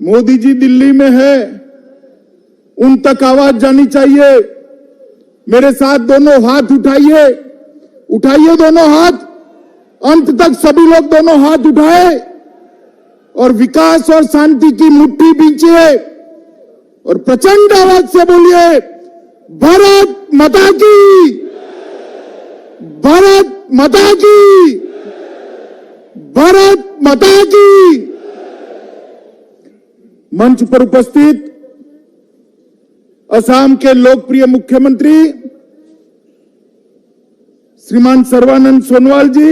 मोदी जी दिल्ली में है, उन तक आवाज जानी चाहिए। मेरे साथ दोनों हाथ उठाइए, उठाइए दोनों हाथ, अंत तक सभी लोग दोनों हाथ उठाए और विकास और शांति की मुट्ठी बींचिए और प्रचंड आवाज से बोलिए, भारत माता की, भारत माता की, भारत माता की। मंच पर उपस्थित असम के लोकप्रिय मुख्यमंत्री श्रीमान सर्बानंद सोनोवाल जी,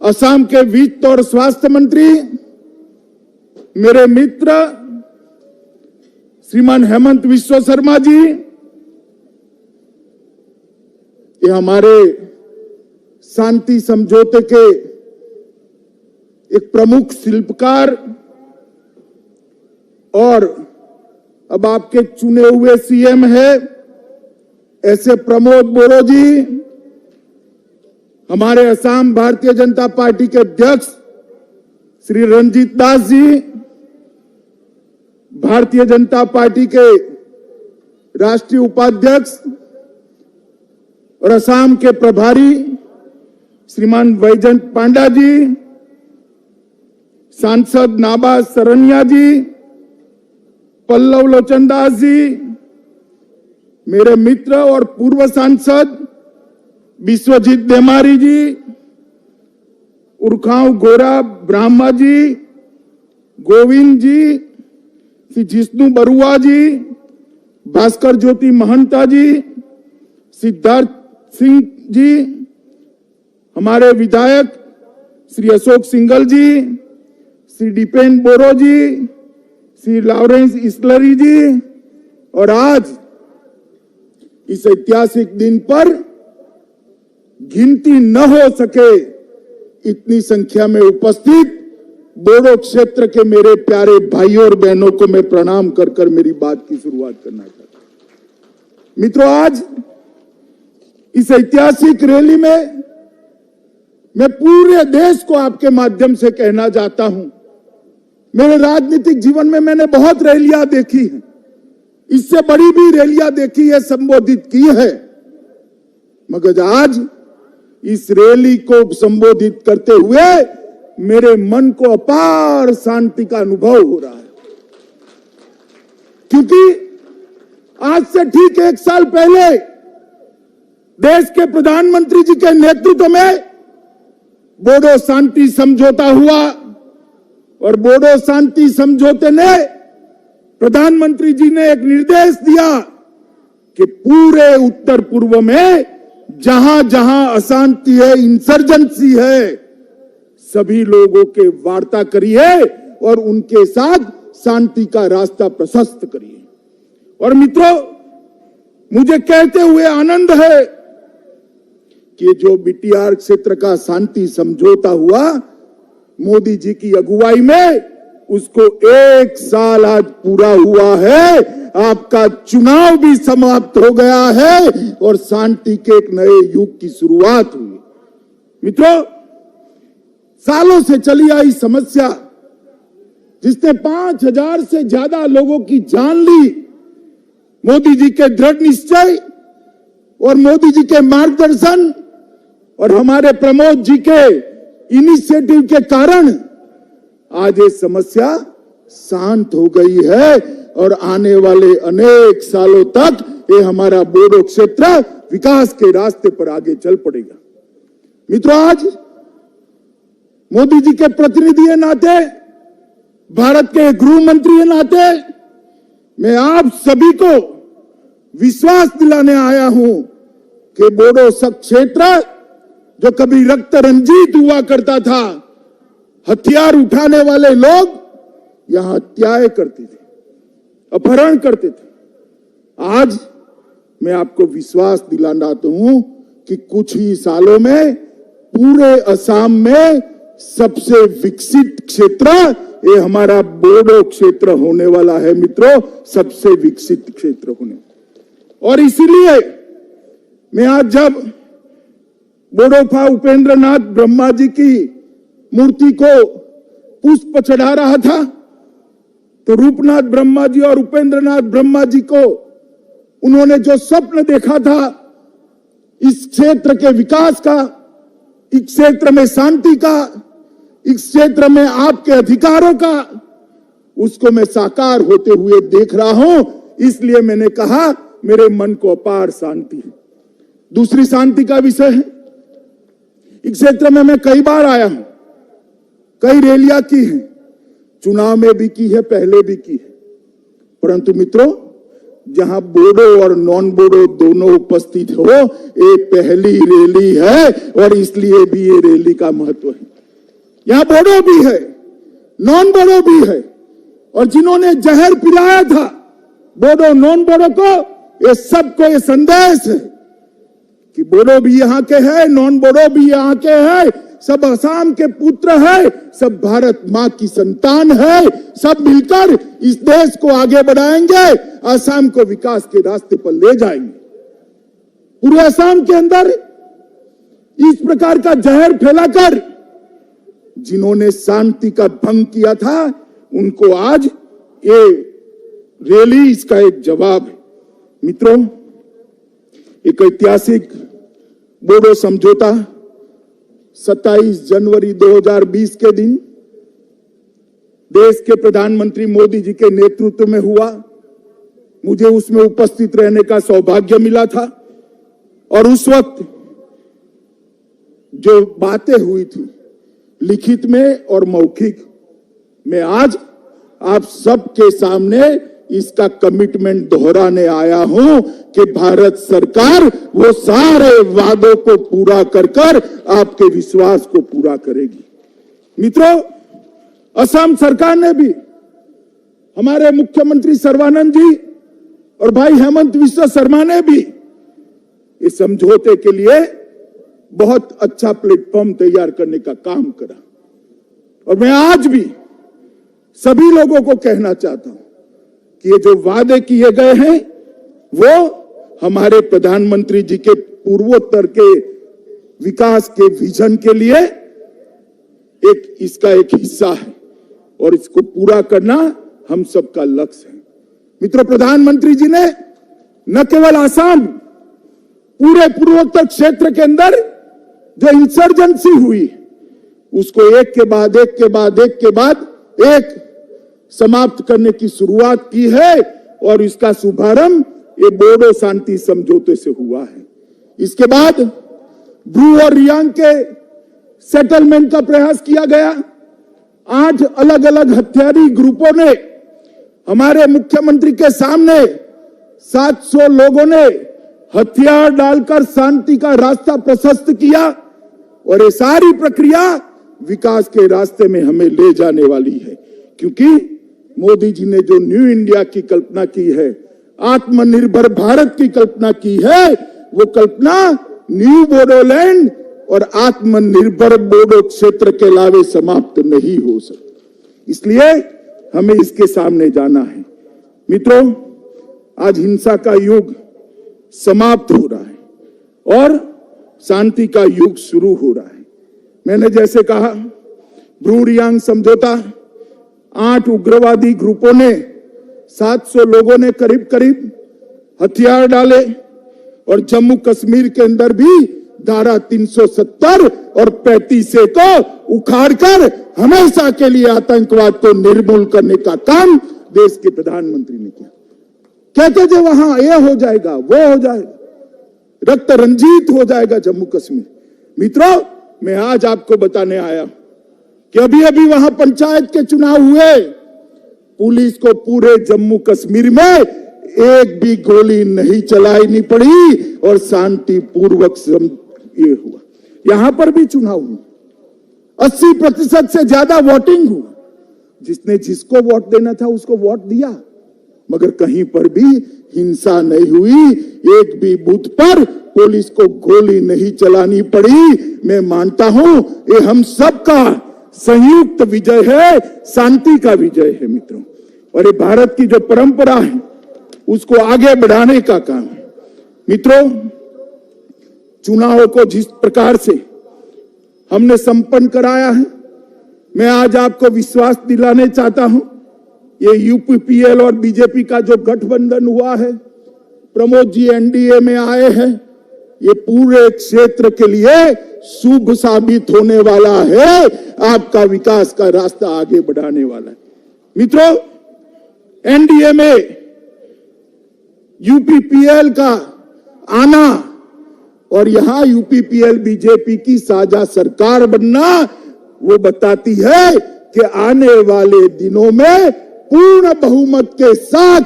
असम के वित्त और स्वास्थ्य मंत्री मेरे मित्र श्रीमान हेमंत बिस्वा शर्मा जी, ये हमारे शांति समझौते के एक प्रमुख शिल्पकार और अब आपके चुने हुए सीएम है ऐसे प्रमोद बोरो जी, हमारे असम भारतीय जनता पार्टी के अध्यक्ष श्री रंजीत दास जी, भारतीय जनता पार्टी के राष्ट्रीय उपाध्यक्ष और असम के प्रभारी श्रीमान वैजंत पांडा जी, सांसद नाबा सरनिया जी, पल्लव लोचन दास जी, मेरे मित्र और पूर्व सांसद विश्वजीत देमारी जी, उर्खाव गोरा ब्राह्मा जी, गोविंद जी, श्री जिष्णु बरुआ जी, भास्कर ज्योति महंता जी, सिद्धार्थ सिंह जी, हमारे विधायक श्री अशोक सिंघल जी, श्री दीपेन बोरो जी, श्री लॉरेंस इसलरी जी, और आज इस ऐतिहासिक दिन पर गिनती न हो सके इतनी संख्या में उपस्थित बोडो क्षेत्र के मेरे प्यारे भाइयों और बहनों को मैं प्रणाम कर कर मेरी बात की शुरुआत करना चाहता हूं। मित्रों, आज इस ऐतिहासिक रैली में मैं पूरे देश को आपके माध्यम से कहना चाहता हूं, मेरे राजनीतिक जीवन में मैंने बहुत रैलियां देखी हैं, इससे बड़ी भी रैलियां देखी है, संबोधित की है, मगर आज इस रैली को संबोधित करते हुए मेरे मन को अपार शांति का अनुभव हो रहा है, क्योंकि आज से ठीक 1 साल पहले देश के प्रधानमंत्री जी के नेतृत्व में बोडो शांति समझौता हुआ और बोडो शांति समझौते ने प्रधानमंत्री जी ने एक निर्देश दिया कि पूरे उत्तर पूर्व में जहां जहां अशांति है, इंसर्जेंसी है, सभी लोगों के वार्ता करिए और उनके साथ शांति का रास्ता प्रशस्त करिए। और मित्रों, मुझे कहते हुए आनंद है कि जो बीटीआर क्षेत्र का शांति समझौता हुआ मोदी जी की अगुवाई में, उसको 1 साल आज पूरा हुआ है, आपका चुनाव भी समाप्त हो गया है और शांति के एक नए युग की शुरुआत हुई। मित्रों, सालों से चली आई समस्या जिसने 5000 से ज्यादा लोगों की जान ली, मोदी जी के दृढ़ निश्चय और मोदी जी के मार्गदर्शन और हमारे प्रमोद जी के इनिशिएटिव के कारण आज ये समस्या शांत हो गई है और आने वाले अनेक सालों तक ये हमारा बोडो क्षेत्र विकास के रास्ते पर आगे चल पड़ेगा। मित्रों, आज मोदी जी के प्रतिनिधि के नाते, भारत के गृह मंत्री के नाते मैं आप सभी को विश्वास दिलाने आया हूं कि बोडो क्षेत्र जो कभी रक्त रंजित हुआ करता था, हथियार उठाने वाले लोग यहां हत्याएं करते थे, अपहरण करते थे, आज मैं आपको विश्वास दिलाना चाहता हूं कि कुछ ही सालों में पूरे असम में सबसे विकसित क्षेत्र ये हमारा बोडो क्षेत्र होने वाला है। मित्रों, सबसे विकसित क्षेत्र होने, और इसीलिए मैं आज जब बोडोफा उपेंद्र नाथ ब्रह्मा जी की मूर्ति को पुष्प चढ़ा रहा था तो रूपनाथ ब्रह्मा जी और उपेंद्रनाथ ब्रह्मा जी को उन्होंने जो स्वप्न देखा था इस क्षेत्र के विकास का, इस क्षेत्र में शांति का, इस क्षेत्र में आपके अधिकारों का, उसको मैं साकार होते हुए देख रहा हूं। इसलिए मैंने कहा मेरे मन को अपार शांति है। दूसरी शांति का विषय है, इस क्षेत्र में मैं कई बार आया हूं, कई रैलियां की हैं, चुनाव में भी की है, पहले भी की है, परंतु मित्रों जहां बोडो और नॉन बोडो दोनों उपस्थित हो, ये पहली रैली है और इसलिए भी ये रैली का महत्व है। यहां बोडो भी है, नॉन बोडो भी है, और जिन्होंने जहर पिलाया था बोडो नॉन बोडो को, ये सबको ये संदेश है कि बोडो भी यहां के हैं, नॉन बोडो भी यहां के हैं, सब असम के पुत्र है, सब भारत मां की संतान है, सब मिलकर इस देश को आगे बढ़ाएंगे, असम को विकास के रास्ते पर ले जाएंगे। पूरे असम के अंदर इस प्रकार का जहर फैलाकर जिन्होंने शांति का भंग किया था, उनको आज ये रैली इसका एक जवाब है। मित्रों, एक ऐतिहासिक बोडो समझौता 27 जनवरी 2020 के दिन देश के प्रधानमंत्री मोदी जी के नेतृत्व में हुआ। मुझे उसमें उपस्थित रहने का सौभाग्य मिला था और उस वक्त जो बातें हुई थी लिखित में और मौखिक, मैं आज आप सबके सामने इसका कमिटमेंट दोहराने आया हूं कि भारत सरकार वो सारे वादों को पूरा कर कर आपके विश्वास को पूरा करेगी। मित्रों, असम सरकार ने भी, हमारे मुख्यमंत्री सर्बानंद जी और भाई हेमंत विश्व शर्मा ने भी इस समझौते के लिए बहुत अच्छा प्लेटफॉर्म तैयार करने का काम करा। और मैं आज भी सभी लोगों को कहना चाहता हूं कि ये जो वादे किए गए हैं वो हमारे प्रधानमंत्री जी के पूर्वोत्तर के विकास के विजन के लिए इसका एक हिस्सा है और इसको पूरा करना हम सबका लक्ष्य है। मित्रों, प्रधानमंत्री जी ने न केवल असम, पूरे पूर्वोत्तर क्षेत्र के अंदर जो इंसर्जेंसी हुई उसको एक के बाद एक के बाद एक के बाद एक समाप्त करने की शुरुआत की है और इसका शुभारंभ ये बोडो शांति समझौते से हुआ है। इसके बाद ब्रू और रियांग के सेटलमेंट का प्रयास किया गया। 8 अलग अलग हथियारी ग्रुपों ने हमारे मुख्यमंत्री के सामने 700 लोगों ने हथियार डालकर शांति का रास्ता प्रशस्त किया और ये सारी प्रक्रिया विकास के रास्ते में हमें ले जाने वाली है, क्योंकि मोदी जी ने जो न्यू इंडिया की कल्पना की है, आत्मनिर्भर भारत की कल्पना की है, वो कल्पना न्यू बोडोलैंड और आत्मनिर्भर बोडो क्षेत्र के अलावे समाप्त नहीं हो सकती। इसलिए हमें इसके सामने जाना है। मित्रों, आज हिंसा का युग समाप्त हो रहा है और शांति का युग शुरू हो रहा है। मैंने जैसे कहा, ब्रू रियांग समझौता, 8 उग्रवादी ग्रुपों ने, 700 लोगों ने करीब करीब हथियार डाले और जम्मू कश्मीर के अंदर भी धारा 370 और 35 को उखाड़कर हमेशा के लिए आतंकवाद को निर्मूल करने का काम देश के प्रधानमंत्री ने किया। कहते थे वहां ये हो जाएगा, वो हो जाएगा, रक्त रंजित हो जाएगा जम्मू कश्मीर। मित्रों, मैं आज आपको बताने आया कि अभी अभी वहां पंचायत के चुनाव हुए, पुलिस को पूरे जम्मू कश्मीर में एक भी गोली नहीं चलानी पड़ी और शांतिपूर्वक ये हुआ। यहां पर भी चुनाव हुआ, 80% से ज्यादा वोटिंग हुआ। जिसने जिसको वोट देना था उसको वोट दिया, मगर कहीं पर भी हिंसा नहीं हुई, एक भी बूथ पर पुलिस को गोली नहीं चलानी पड़ी। मैं मानता हूं ये हम सबका संयुक्त विजय है, शांति का विजय है मित्रों, और ये भारत की जो परंपरा है उसको आगे बढ़ाने का काम है। मित्रों, चुनावों को जिस प्रकार से हमने संपन्न कराया है, मैं आज आपको विश्वास दिलाने चाहता हूं, ये यूपीपीएल और बीजेपी का जो गठबंधन हुआ है, प्रमोद जी एनडीए में आए हैं, ये पूरे क्षेत्र के लिए शुभ साबित होने वाला है, आपका विकास का रास्ता आगे बढ़ाने वाला है। मित्रों, एनडीए में यूपीपीएल का आना और यहां यूपीपीएल बीजेपी की साझा सरकार बनना वो बताती है कि आने वाले दिनों में पूर्ण बहुमत के साथ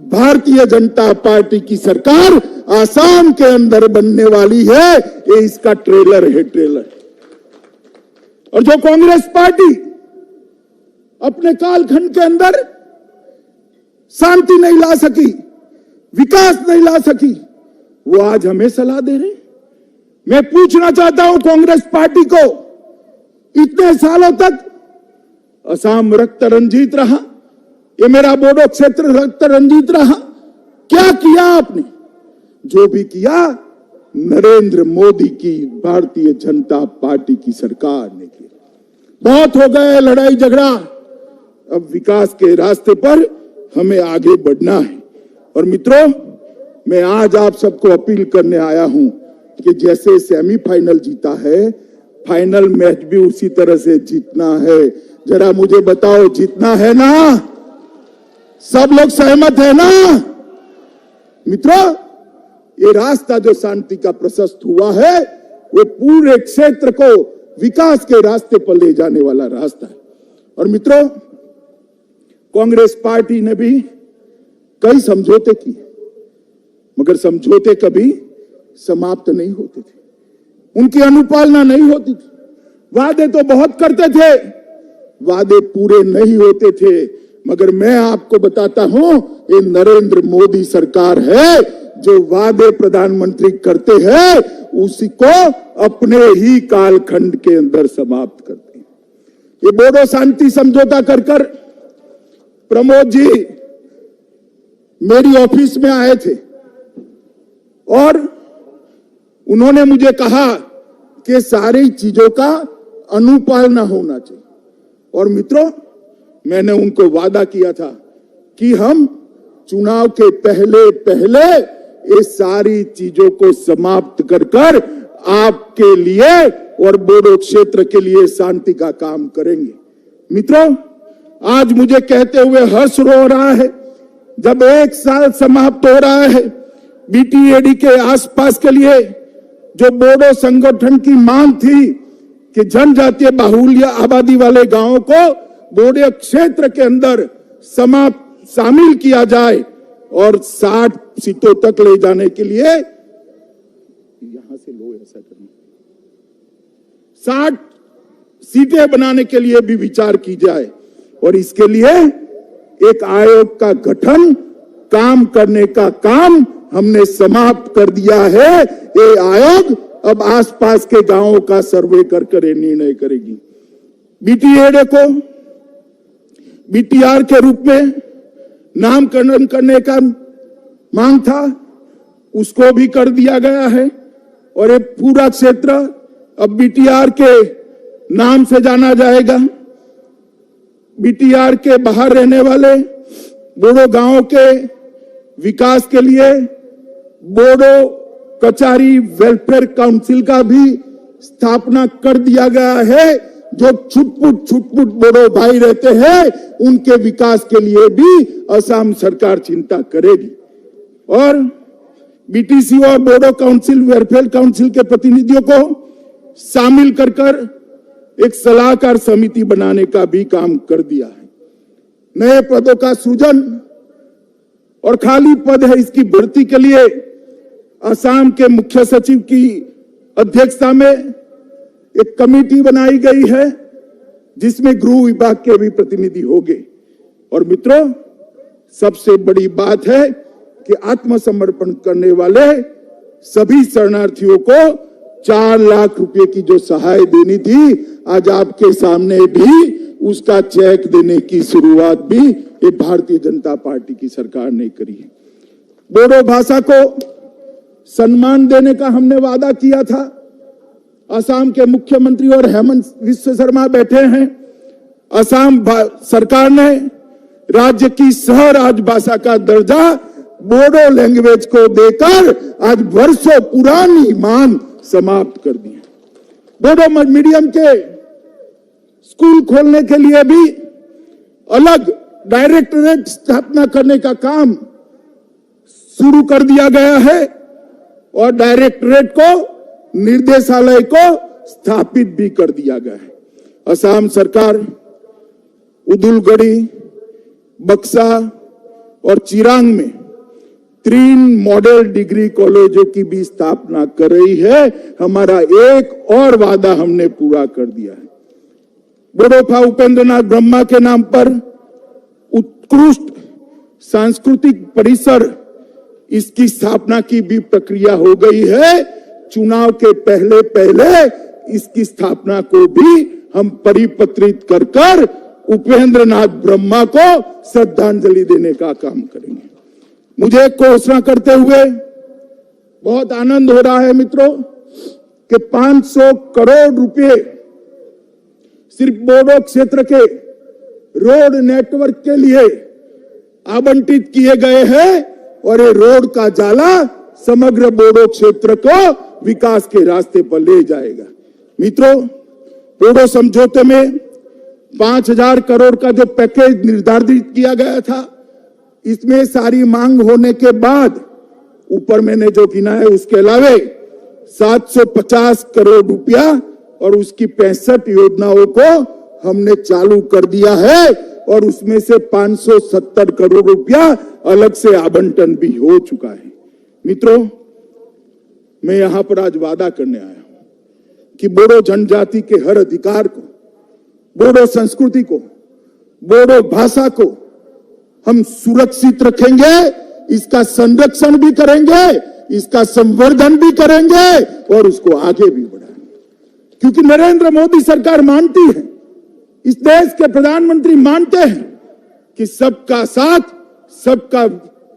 भारतीय जनता पार्टी की सरकार आसाम के अंदर बनने वाली है। ये इसका ट्रेलर है, ट्रेलर। और जो कांग्रेस पार्टी अपने कालखंड के अंदर शांति नहीं ला सकी, विकास नहीं ला सकी, वो आज हमें सलाह दे रहे। मैं पूछना चाहता हूं कांग्रेस पार्टी को, इतने सालों तक असम रक्त रंजित रहा, ये मेरा बोडो क्षेत्र रक्त रंजित रहा, क्या किया आपने? जो भी किया नरेंद्र मोदी की भारतीय जनता पार्टी की सरकार ने किया। बहुत हो गए लड़ाई झगड़ा, अब विकास के रास्ते पर हमें आगे बढ़ना है। और मित्रों, मैं आज आप सबको अपील करने आया हूं कि जैसे सेमीफाइनल जीता है, फाइनल मैच भी उसी तरह से जीतना है। जरा मुझे बताओ, जीतना है ना? सब लोग सहमत है ना? मित्रों, ये रास्ता जो शांति का प्रशस्त हुआ है, वो पूरे क्षेत्र को विकास के रास्ते पर ले जाने वाला रास्ता है। और मित्रों, कांग्रेस पार्टी ने भी कई समझौते किए, मगर समझौते कभी समाप्त नहीं होते थे, उनकी अनुपालना नहीं होती थी। वादे तो बहुत करते थे, वादे पूरे नहीं होते थे। मगर मैं आपको बताता हूं, ये नरेंद्र मोदी सरकार है जो वादे प्रधानमंत्री करते हैं उसी को अपने ही कालखंड के अंदर समाप्त करते हैं। ये बोडो शांति समझौता कर कर प्रमोद जी मेरी ऑफिस में आए थे और उन्होंने मुझे कहा कि सारी चीजों का अनुपालना होना चाहिए। और मित्रों, मैंने उनको वादा किया था कि हम चुनाव के पहले पहले ये सारी चीजों को समाप्त कर कर आपके लिए और बोडो क्षेत्र के लिए शांति का काम करेंगे। मित्रों, आज मुझे कहते हुए हर्ष हो रहा है, जब 1 साल समाप्त हो रहा है बीटीएडी के आसपास के लिए जो बोडो संगठन की मांग थी कि जनजातीय बाहुल्य आबादी वाले गांवों को बोडो क्षेत्र के अंदर शामिल किया जाए और 60 सीटों तक ले जाने के लिए, यहां से लो ऐसा करना, 60 सीटें बनाने के लिए भी विचार की जाए। और इसके लिए एक आयोग का गठन, काम करने का काम हमने समाप्त कर दिया है। ये आयोग अब आसपास के गांवों का सर्वे कर निर्णय करेगी। बीटीएडी को बीटीआर के रूप में नामकरण करने का मांग था, उसको भी कर दिया गया है और ये पूरा क्षेत्र अब बीटीआर के नाम से जाना जाएगा। बीटीआर के बाहर रहने वाले बोडो गांवों के विकास के लिए बोडो कचारी वेलफेयर काउंसिल का भी स्थापना कर दिया गया है। जो छुटपुट बोडो भाई रहते हैं उनके विकास के लिए भी असम सरकार चिंता करेगी। और बीटीसी और बोडो काउंसिल वेलफेयर काउंसिल के प्रतिनिधियों को शामिल कर एक सलाहकार समिति बनाने का भी काम कर दिया है। नए पदों का सृजन और खाली पद है इसकी भर्ती के लिए असम के मुख्य सचिव की अध्यक्षता में एक कमेटी बनाई गई है जिसमें गृह विभाग के भी प्रतिनिधि होंगे। और मित्रों, सबसे बड़ी बात है कि आत्मसमर्पण करने वाले सभी शरणार्थियों को 4 लाख रुपए की जो सहाय देनी थी, आज आपके सामने भी उसका चेक देने की शुरुआत भी ये भारतीय जनता पार्टी की सरकार ने करी है। बोडो भाषा को सम्मान देने का हमने वादा किया था। असम के मुख्यमंत्री और हेमंत विश्व शर्मा बैठे हैं, असम सरकार ने राज्य की सह राजभाषा का दर्जा बोडो लैंग्वेज को देकर आज वर्षों पुरानी मांग समाप्त कर दी है। बोडो मीडियम के स्कूल खोलने के लिए भी अलग डायरेक्टरेट स्थापना करने का काम शुरू कर दिया गया है और डायरेक्टरेट को निर्देशालय को स्थापित भी कर दिया गया है। असम सरकार उदुलगड़ी, बक्सा और चिरांग में 3 मॉडल डिग्री कॉलेजों की भी स्थापना कर रही है। हमारा एक और वादा हमने पूरा कर दिया है। बोडोफा उपेंद्रनाथ ब्रह्मा के नाम पर उत्कृष्ट सांस्कृतिक परिसर, इसकी स्थापना की भी प्रक्रिया हो गई है। चुनाव के पहले पहले इसकी स्थापना को भी हम परिपत्रित कर उपेंद्रनाथ ब्रह्मा को श्रद्धांजलि देने का काम करेंगे। मुझे घोषणा करते हुए बहुत आनंद हो रहा है मित्रों कि 500 करोड़ रुपए सिर्फ बोडो क्षेत्र के रोड नेटवर्क के लिए आवंटित किए गए हैं और ये रोड का जाला समग्र बोडो क्षेत्र को विकास के रास्ते पर ले जाएगा। मित्रों, बोडो समझौते में 5000 करोड़ का जो पैकेज निर्धारित किया गया था, इसमें सारी मांग होने के बाद ऊपर मैंने जो गिना है उसके अलावे 750 करोड़ रुपया और उसकी 65 योजनाओं को हमने चालू कर दिया है और उसमें से 570 करोड़ रुपया अलग से आवंटन भी हो चुका है। मित्रों, मैं यहां पर आज वादा करने आया हूं कि बोडो जनजाति के हर अधिकार को, बोडो संस्कृति को, बोडो भाषा को हम सुरक्षित रखेंगे, इसका संरक्षण भी करेंगे, इसका संवर्धन भी करेंगे और उसको आगे भी बढ़ाएंगे। क्योंकि नरेंद्र मोदी सरकार मानती है, इस देश के प्रधानमंत्री मानते हैं कि सबका साथ, सबका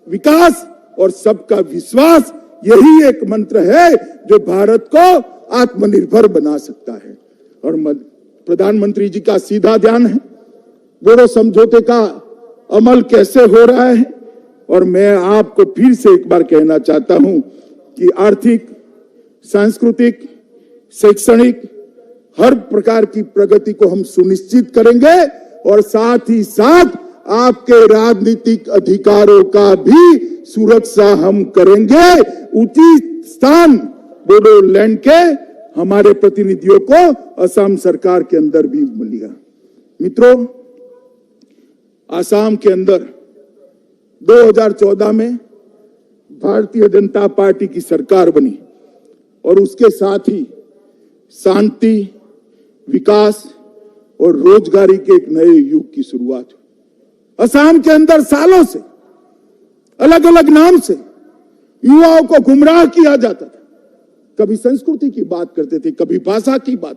विकास और सबका विश्वास, यही एक मंत्र है जो भारत को आत्मनिर्भर बना सकता है। और प्रधानमंत्री जी का सीधा ध्यान है बोडो समझौते का अमल कैसे हो रहा है। और मैं आपको फिर से एक बार कहना चाहता हूं कि आर्थिक, सांस्कृतिक, शैक्षणिक हर प्रकार की प्रगति को हम सुनिश्चित करेंगे और साथ ही साथ आपके राजनीतिक अधिकारों का भी सुरक्षा हम करेंगे। उचित स्थान बोडोलैंड के हमारे प्रतिनिधियों को असम सरकार के अंदर भी मिलेगा। मित्रों, असम के अंदर 2014 में भारतीय जनता पार्टी की सरकार बनी और उसके साथ ही शांति, विकास और रोजगारी के एक नए युग की शुरुआत हुई। असम के अंदर सालों से अलग अलग नाम से युवाओं को गुमराह किया जाता था। कभी संस्कृति की बात करते थे, कभी भाषा की बात।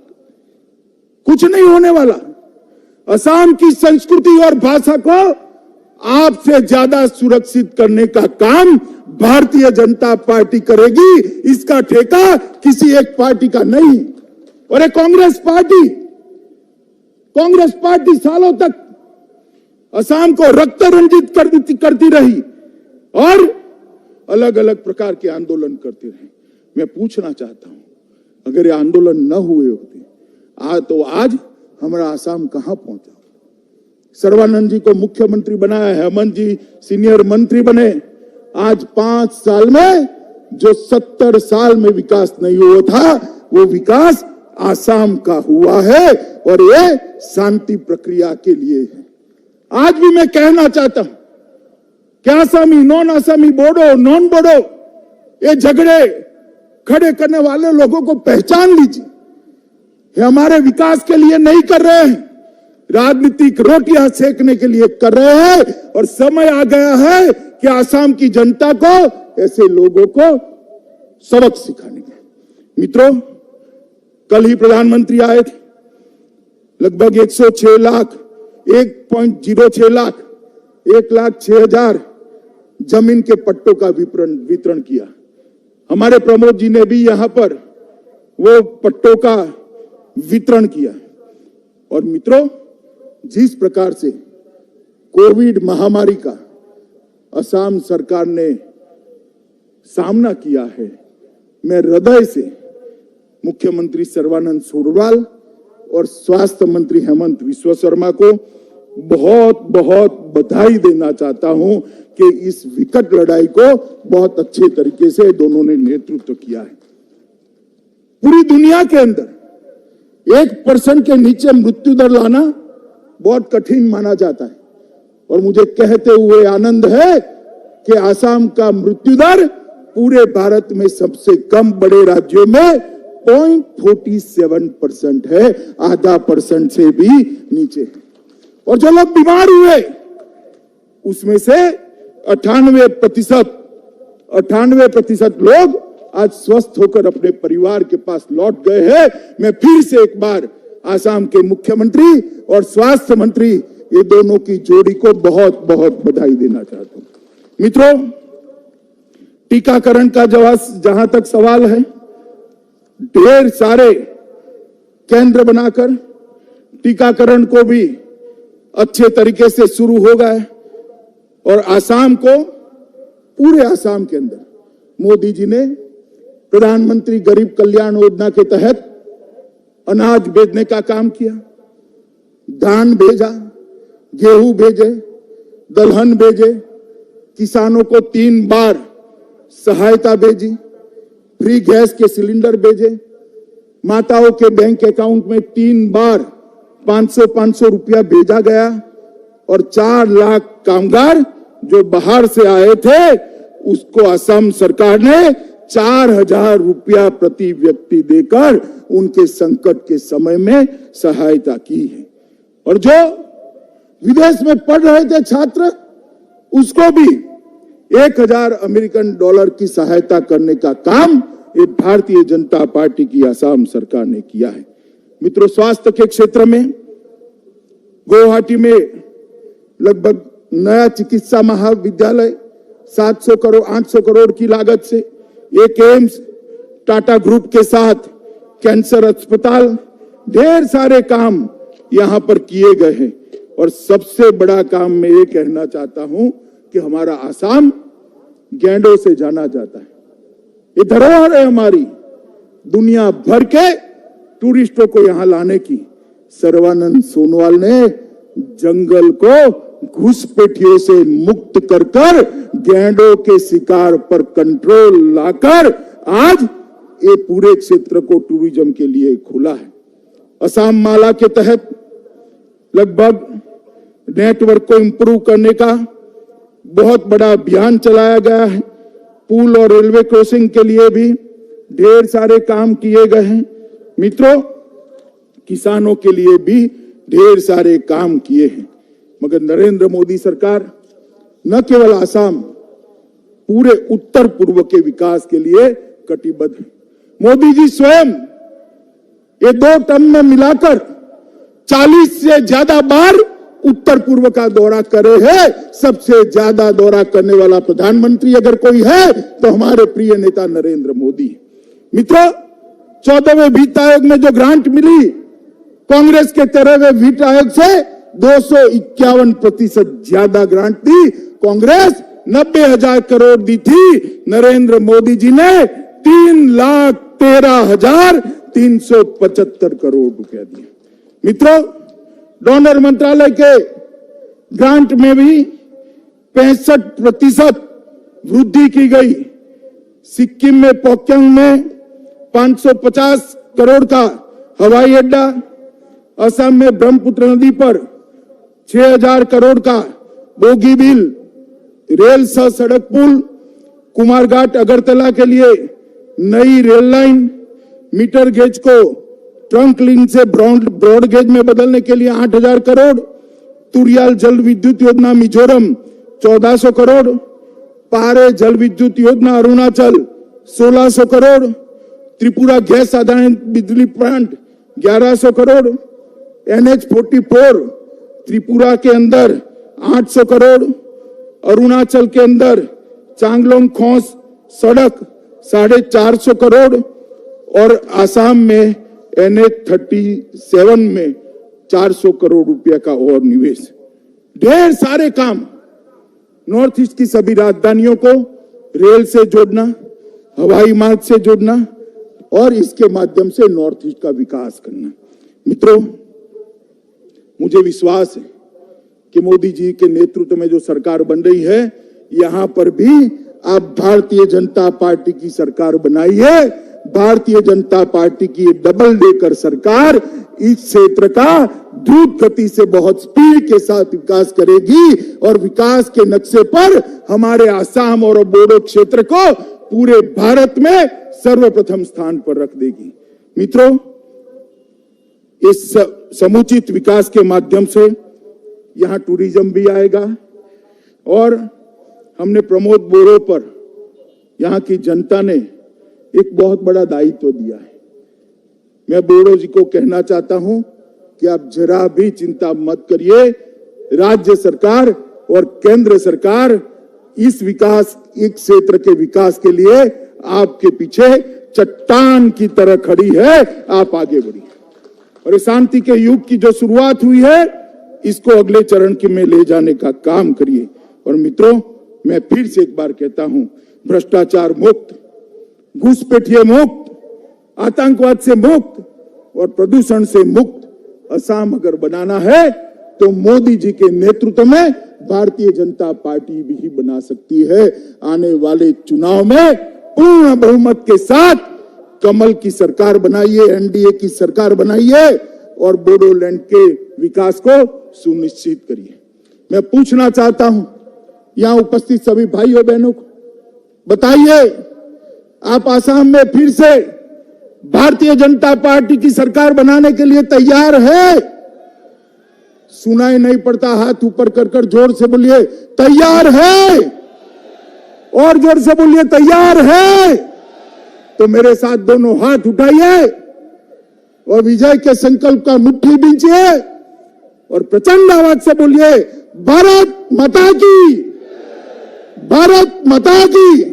कुछ नहीं होने वाला। असम की संस्कृति और भाषा को आपसे ज्यादा सुरक्षित करने का काम भारतीय जनता पार्टी करेगी। इसका ठेका किसी एक पार्टी का नहीं। और कांग्रेस पार्टी सालों तक असम को रक्त रंजित करती रही और अलग अलग प्रकार के आंदोलन करते रहे। मैं पूछना चाहता हूं, अगर ये आंदोलन न हुए होते तो आज हमारा असम कहां पहुंचा। सर्बानंद जी को मुख्यमंत्री बनाया, हेमंत जी सीनियर मंत्री बने। आज 5 साल में जो 70 साल में विकास नहीं हुआ था, वो विकास असम का हुआ है और ये शांति प्रक्रिया के लिए है। आज भी मैं कहना चाहता हूं कि असमी, नॉन असमी, बोडो, नॉन बोडो, ये झगड़े खड़े करने वाले लोगों को पहचान लीजिए। ये हमारे विकास के लिए नहीं कर रहे हैं, राजनीतिक रोटियां सेकने के लिए कर रहे हैं। और समय आ गया है कि असम की जनता को, ऐसे लोगों को सबक सिखाने का। मित्रों, कल ही प्रधानमंत्री आए थे। लगभग 106 लाख, 1.06 लाख, 1,06,000 जमीन के पट्टों का वितरण किया। हमारे प्रमोद जी ने भी यहां पर वो पट्टों का वितरण किया। और मित्रों, जिस प्रकार से कोविड महामारी का असम सरकार ने सामना किया है, मैं हृदय से मुख्यमंत्री सर्बानंद सोनोवाल और स्वास्थ्य मंत्री हेमंत विश्व शर्मा को बहुत बहुत बधाई देना चाहता हूं कि इस विकट लड़ाई को बहुत अच्छे तरीके से दोनों ने नेतृत्व किया है। पूरी दुनिया के अंदर 1% के नीचे मृत्यु दर लाना बहुत कठिन माना जाता है और मुझे कहते हुए आनंद है कि असम का मृत्यु दर पूरे भारत में सबसे कम बड़े राज्यों में 0.47% है, आधा % से भी नीचे। और जो लोग बीमार हुए उसमें से 98% लोग आज स्वस्थ होकर अपने परिवार के पास लौट गए हैं। मैं फिर से एक बार असम के मुख्यमंत्री और स्वास्थ्य मंत्री ये दोनों की जोड़ी को बहुत बहुत बधाई देना चाहता हूं। मित्रों, टीकाकरण का जहां तक सवाल है, ढेर सारे केंद्र बनाकर टीकाकरण को भी अच्छे तरीके से शुरू हो गया है और असम को, पूरे असम के अंदर मोदी जी ने प्रधानमंत्री गरीब कल्याण योजना के तहत अनाज भेजने का काम किया, धान भेजा, गेहूं भेजे, दलहन भेजे, किसानों को 3 बार सहायता भेजी, फ्री गैस के सिलेंडर भेजे, माताओं के बैंक अकाउंट में 3 बार 500 रुपया भेजा गया और 4 लाख कामगार जो बाहर से आए थे उसको असम सरकार ने 4,000 रुपया प्रति व्यक्ति देकर उनके संकट के समय में सहायता की है। और जो विदेश में पढ़ रहे थे छात्र, उसको भी 1,000 अमेरिकन डॉलर की सहायता करने का काम ये भारतीय जनता पार्टी की असम सरकार ने किया है। मित्रों, स्वास्थ्य के क्षेत्र में गुवाहाटी में लगभग नया चिकित्सा महाविद्यालय 800 करोड़ की लागत से, एक एम्स, टाटा ग्रुप के साथ कैंसर अस्पताल, ढेर सारे काम यहां पर किए गए हैं। और सबसे बड़ा काम मैं ये कहना चाहता हूं कि हमारा असम गैंडों से जाना जाता है। ये धरोहर है हमारी, दुनिया भर के टूरिस्टों को यहां लाने की। सर्बानंद सोनोवाल ने जंगल को घुसपैठियों से मुक्त कर गैंडों के शिकार पर कंट्रोल लाकर आज ये पूरे क्षेत्र को टूरिज्म के लिए खुला है। असम माला के तहत लगभग नेटवर्क को इंप्रूव करने का बहुत बड़ा अभियान चलाया गया है। पुल और रेलवे क्रॉसिंग के लिए भी ढेर सारे काम किए गए हैं। मित्रों, किसानों के लिए भी ढेर सारे काम किए हैं। मगर नरेंद्र मोदी सरकार न केवल असम, पूरे उत्तर पूर्व के विकास के लिए कटिबद्ध है। मोदी जी स्वयं ये 2 टर्म में मिलाकर 40 से ज्यादा बार उत्तर पूर्व का दौरा करे हैं। सबसे ज्यादा दौरा करने वाला प्रधानमंत्री अगर कोई है तो हमारे प्रिय नेता नरेंद्र मोदी। मित्रों, 14वें वित्त आयोग में जो ग्रांट मिली, कांग्रेस के 13वें वित्त आयोग से 251% ज्यादा ग्रांट दी। कांग्रेस 90,000 करोड़ दी थी, नरेंद्र मोदी जी ने 3,13,375 करोड़ रुपया दिए। मित्रों, डोनर मंत्रालय के ग्रांट में भी 65% वृद्धि की गई। सिक्किम में पोक्यांग में 550 करोड़ का हवाई अड्डा, असम में ब्रह्मपुत्र नदी पर 6,000 करोड़ का बोगीबील रेल सह सड़क पुल, कुमारघाट अगरतला के लिए नई रेल लाइन, मीटर गेज को ट्रंक लिंक से ब्रॉड गेज में बदलने के लिए 8,000 करोड़, तुरियाल जल विद्युत योजना मिजोरम 1,400 करोड़, पारे जल विद्युत योजना अरुणाचल 1,600 करोड़, त्रिपुरा गैस आधारित बिजली प्लांट 1,100 करोड़, NH44 त्रिपुरा के अंदर 800 करोड़, अरुणाचल के अंदर चांगलोंग खोस सड़क 450 करोड़ और आसाम में NH37 में 400 करोड़ रुपया का और निवेश, ढेर सारे काम। नॉर्थ ईस्ट की सभी राजधानियों को रेल से जोड़ना, हवाई मार्ग से जोड़ना और इसके माध्यम से नॉर्थ ईस्ट का विकास करना। मित्रों, मुझे विश्वास है कि मोदी जी के नेतृत्व में जो सरकार बन रही है, यहां पर भी आप भारतीय जनता पार्टी की सरकार बनाई है। भारतीय जनता पार्टी की डबल डेकर सरकार इस क्षेत्र का द्रुत गति से बहुत स्पीड के साथ विकास करेगी और विकास के नक्शे पर हमारे आसाम और बोडो क्षेत्र को पूरे भारत में सर्वप्रथम स्थान पर रख देगी। मित्रों, इस समुचित विकास के माध्यम से यहां टूरिज्म भी आएगा और हमने प्रमोद बोरो पर यहां की जनता ने एक बहुत बड़ा दायित्व दिया है। मैं बोरो जी को कहना चाहता हूं कि आप जरा भी चिंता मत करिए, राज्य सरकार और केंद्र सरकार इस क्षेत्र के विकास के लिए आपके पीछे चट्टान की तरह खड़ी है। आप आगे बढ़िए और शांति के युग की जो शुरुआत हुई है, इसको अगले चरण में ले जाने का काम करिए। और मित्रों, मैं फिर से एक बार कहता हूं, भ्रष्टाचार मुक्त, घुसपैठिए मुक्त, आतंकवाद से मुक्त और प्रदूषण से मुक्त असम अगर बनाना है तो मोदी जी के नेतृत्व में भारतीय जनता पार्टी भी बना सकती है। आने वाले चुनाव में पूर्ण बहुमत के साथ कमल की सरकार बनाइए, एनडीए की सरकार बनाइए और बोडोलैंड के विकास को सुनिश्चित करिए। मैं पूछना चाहता हूं यहां उपस्थित सभी भाइयों बहनों को, बताइए, आप आसाम में फिर से भारतीय जनता पार्टी की सरकार बनाने के लिए तैयार है? सुनाई नहीं पड़ता, हाथ ऊपर कर जोर से बोलिए, तैयार है? और जोर से बोलिए, तैयार है? तो मेरे साथ दोनों हाथ उठाइए और विजय के संकल्प का मुट्ठी बींचिए और प्रचंड आवाज से बोलिए, भारत माता की, भारत माता की,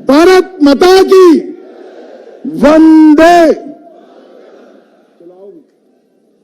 भारत माता की, वंदे